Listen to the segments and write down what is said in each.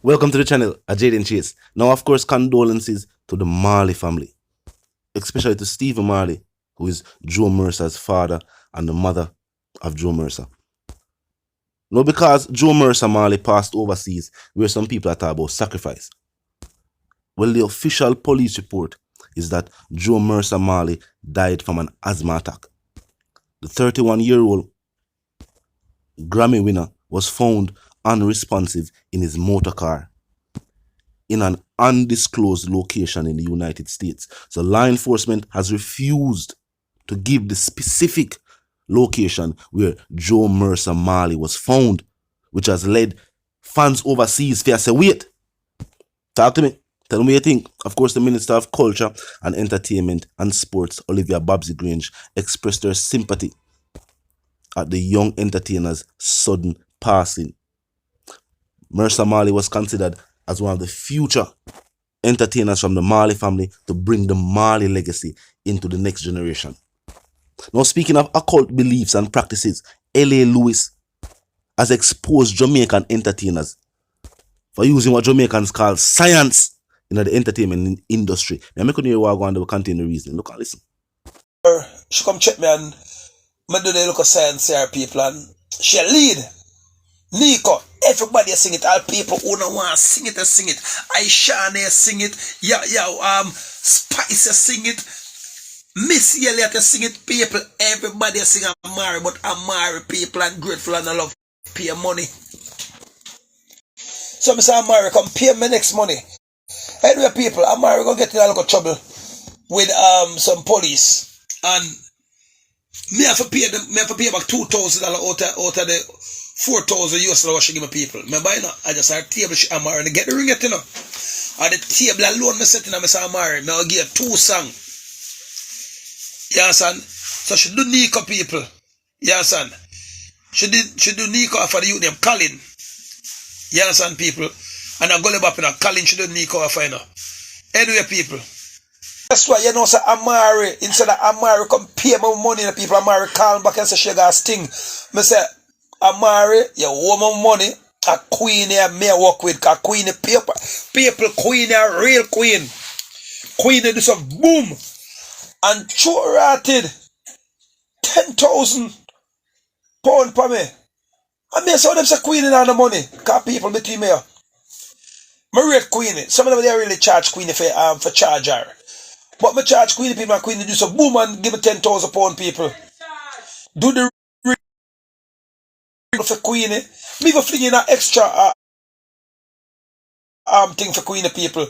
Welcome to the channel, Jaden Chase. Now, of course, condolences to the Marley family, especially to Stephen Marley, who is Joe Mercer's father and the mother of Joe Mercer. Now, because Joe Mercer Marley passed overseas, where some people are talking about sacrifice. Well, the official police report is that Joe Mercer Marley died from an asthma attack. The 31-year-old Grammy winner was found unresponsive in his motor car in an undisclosed location in the United States. So law enforcement has refused to give the specific location where Joe Mercer Marley was found, which has led fans overseas to say, wait, talk to me. Tell me what you think. Of course, the Minister of Culture and Entertainment and Sports, Olivia Babsy Grange, expressed her sympathy at the young entertainer's sudden passing. Mercer Marley was considered as one of the future entertainers from the Marley family to bring the Marley legacy into the next generation. Now, speaking of occult beliefs and practices, L.A. Lewis has exposed Jamaican entertainers for using what Jamaicans call science in the entertainment industry. Now, I couldn't hear what going to contain the reason. Look and listen. She come check me and I do the look of science here, people, and she lead. Nico, everybody sing it. All people who don't want to sing it, they sing it. Aishane sing it. Spice sing it. Miss Elliott sing it. People, everybody sing Amari, but Amari people and grateful and I love pay money. So I say Amari, come pay me next money. Anyway, people, Amari gonna get in a lot of trouble with some police, and me have to pay back $2,000 out of the $4,000 she give me people. Remember, you know, I just had a table she Amari and get the ring it, you know. And the table alone me setting and I say Amari, me I'll give 2 songs. You understand? So she do Nico people. You understand? She do Nico for the youth name Colin. You understand, people? And I go up in a Colin, she do Nico for, you know. Anyway, people. That's why, you know, say Amari, instead of Amari come pay my money, the people Amari call back and say she got a sting. Me say, Amari, you owe my money. A queen here may work with, because queen people queen here, real queen. Queen do some boom. And rated 10,000 pounds per me. And me say them say queen in the money. Because people between me. I rate queen. Some of them they really charge queen for charge her. But me charge queen people and queen do some boom and give me 10,000 pounds people. Do the for queen. Me go fling in an extra thing for queen people.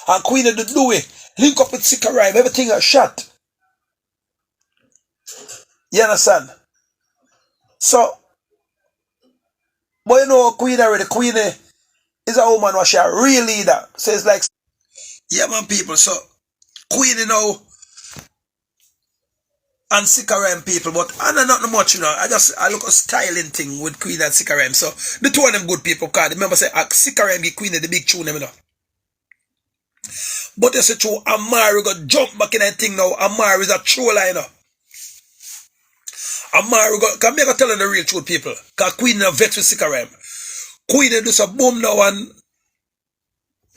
And queen do it. Link up with Sacr, everything a shot. You understand? So, but you know, queen already, queen is a woman who she a real leader. So it's like, yeah man people, so queen you know, and Sacr people, but I know not much, you know. I look a styling thing with queen and Sacr. So the two of them good people, cause remember say Sacr give queen the big tune, you know. But you say true, Amari got jump back in that thing now. Amari is a troller, you know. Amari got, can me go tell the real truth, people. Cause queen is a vex with Sacr. Queen do some boom now and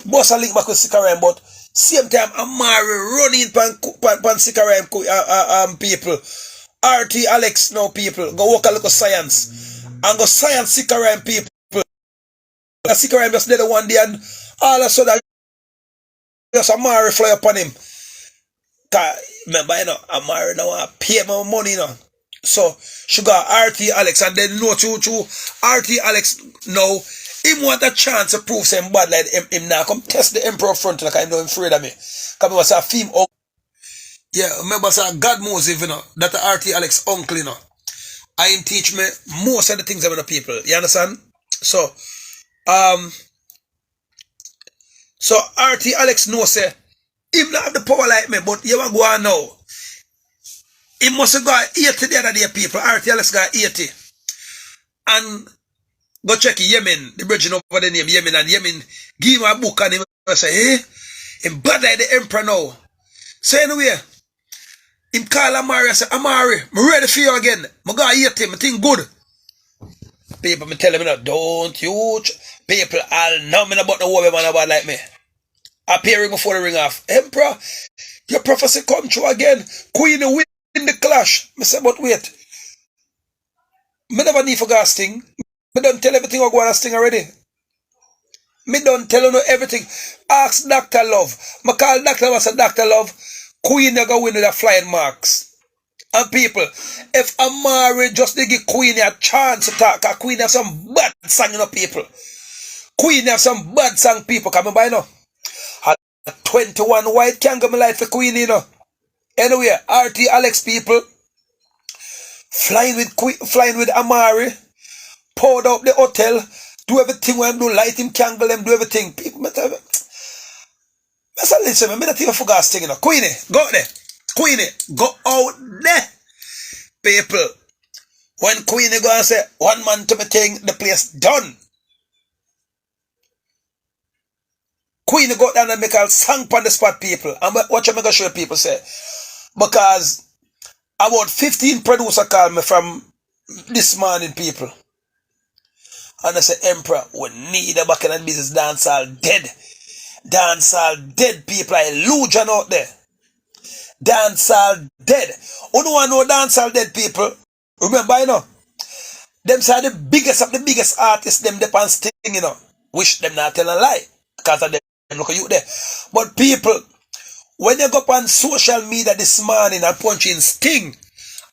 boss a link back with Sacr, but same time Amari running pan Sacr people. RT Alex now people go work a little science and go science Sacr people. Sacr just did the one day and all of a sudden just Amari fly upon him. Cause remember, you know, Amari now want to pay my money, you know. So she got RT Alex and then no true RT Alex now him want a chance to prove him bad like him now come test the emperor front like I know him afraid of me. Cause he was a film uncle. Yeah, remember say God Moses, you know, that the RT Alex uncle, you know. I him teach me most of the things about the people. You understand? So so RT Alex know say him not have the power like me, but you want go on now. He must have got 80 the other day, people. RT Alex got 80. And go check Yemen, the bridge over the name Yemen, and Yemen give him a book and him say, hey, him bad like the emperor now. So anyway, him call Amari and say, Amari, I'm ready for you again. I got 80, I think good. People, me tell him, don't you People all know me about the woman man about like me. Appearing before the ring off. Emperor, your prophecy come true again. Queen win the clash. Me say, but wait. Me never need for gas sting. Me don't tell everything I go on a sting already. Me don't tell you everything. Ask Dr. Love. Me call Dr. Love, say Dr. Love, Queen you go win with the flying marks. And people, if Amari just they give Queen a chance to talk, cause Queen have some bad song, you know, people. Queen have some bad song, people. Come by now. 21 white can't give me life for Queen, you know. Anyway, RT Alex people flying with Amari, poured up the hotel, do everything when do light him, candle them, do everything. People, listen, I not even forgot thing, you know. Queenie, go out there. Queenie, go out there. People, when Queenie go and say, one man to me thing, the place done. Queenie go down and make a song on the spot, people. And watch I'm going to show people say. Because about 15 producer call me from this morning, people. And I say, Emperor, we need a back in the business dancehall dead. Dancehall dead, people. I illusion out there. Dancehall dead. Who don't want to know dancehall dead, people? Remember, you know, them say the biggest of the biggest artists, them depend sting, you know. Wish them not tell a lie. Because of them look at you there. But people, when you go up on social media this morning and punch in Sting,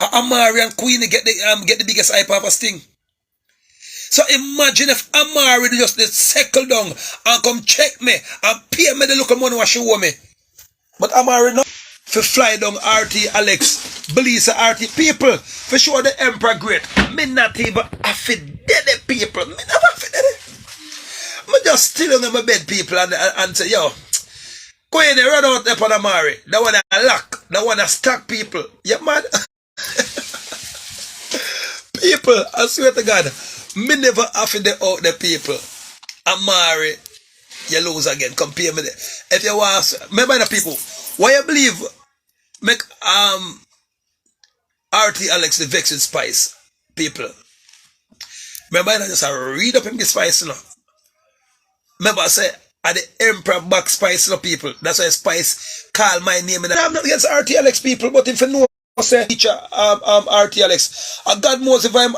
Amari and Queenie get the biggest hype of a Sting. So imagine if Amari just settle down and come check me and pay me the look of money what she owe me. But Amari not for fly down RT Alex, Belisa RT people for sure the Emperor great. Me not even affided people. Me never affided. Me just still on my bed people and say yo, Queenie run out there on Amari. That one a lock. That one a stack people. You mad? People, I swear to God, me never affided out the people. Amari, you lose again. Compare me there. If you want, remember the people, why you believe make RT Alex the vexed spice people. Remember I just read up him the spice, you know. Remember I say at the Emperor back spice, you know, people. That's why Spice call my name. And I'm not against RT Alex people, but if you know say teacher RT Alex, God knows if I'm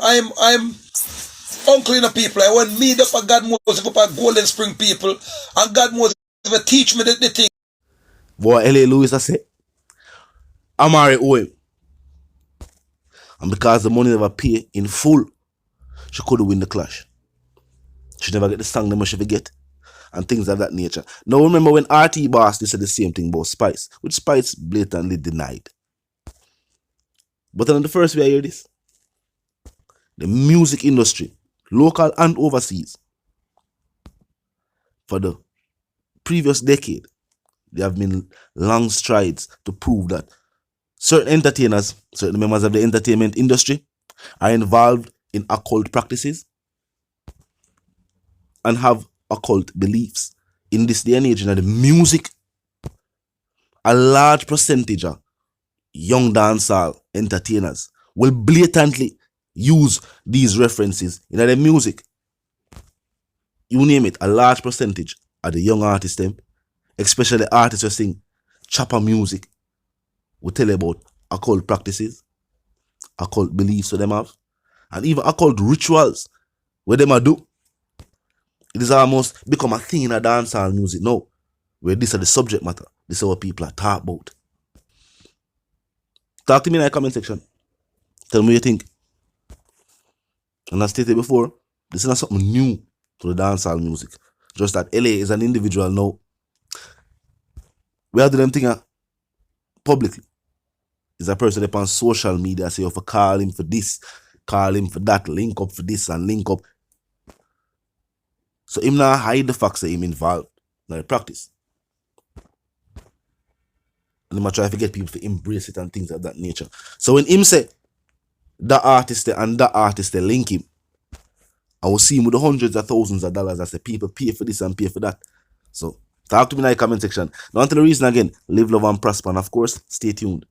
uncle in the people. I want me up a God knows if a Golden Spring people, and God knows if I teach me the thing. Boy, L.A. Lewis, I say, Amari owe him. And because the money never pay in full, she could win the clash. She never get the song that she forget. And things of that nature. Now remember when RT Boss, they said the same thing about Spice, which Spice blatantly denied. But then the first way I hear this, the music industry, local and overseas, for the previous decade, there have been long strides to prove that certain entertainers, certain members of the entertainment industry are involved in occult practices and have occult beliefs. In this day and age, in the music, a large percentage of young dancehall entertainers will blatantly use these references in their music. You name it, a large percentage of the young artists, them, especially the artists who sing chopper music, will tell you about occult practices, occult beliefs that them have, and even occult rituals where them do. It is almost become a thing in a dancehall music now, where this is the subject matter. This is what people are talking about. Talk to me in the comment section. Tell me what you think. And as stated before, this is not something new to the dancehall music. Just that LA is an individual now. We are doing them thing publicly. Is a person up on social media say you have to call him for this, call him for that, link up for this and link up. So him not hide the facts that him involved in the practice. And him try to get people to embrace it and things of that nature. So when him say that artist and that artist they link him, I will see him with the hundreds of thousands of dollars. I say people pay for this and pay for that. So talk to me in the comment section. Now until the reason again, live, love and prosper, and of course stay tuned.